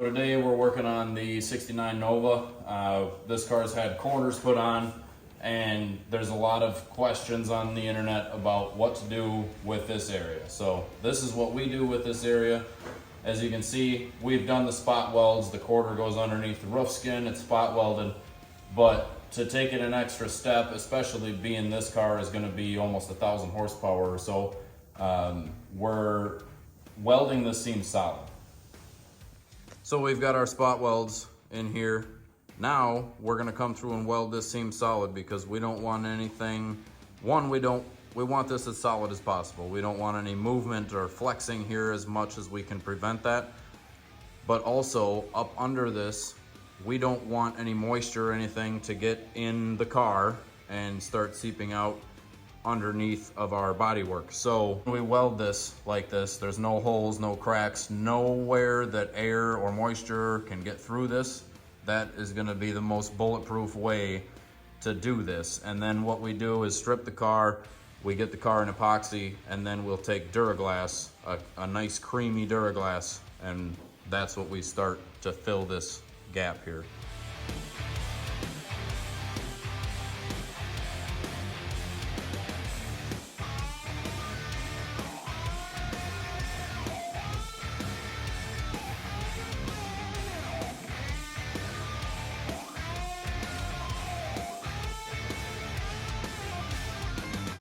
Today we're working on the 69 Nova. This car's had corners put on, and there's a lot of questions on the internet about what to do with this area. So this is what we do with this area. As you can see, we've done the spot welds. The quarter goes underneath the roof skin, it's spot welded. But to take it an extra step, especially being this car is gonna be almost 1,000 horsepower or so, we're welding the seam solid. So we've got our spot welds in here. Now we're gonna come through and weld this seam solid because we don't want anything, we want this as solid as possible. We don't want any movement or flexing here as much as we can prevent that. But also up under this, we don't want any moisture or anything to get in the car and start seeping out underneath of our bodywork. So when we weld this like this, there's no holes, no cracks, nowhere that air or moisture can get through this. That is gonna be the most bulletproof way to do this. And then what we do is strip the car, we get the car in epoxy, and then we'll take Duraglass, a nice creamy Duraglass, and that's what we start to fill this gap here.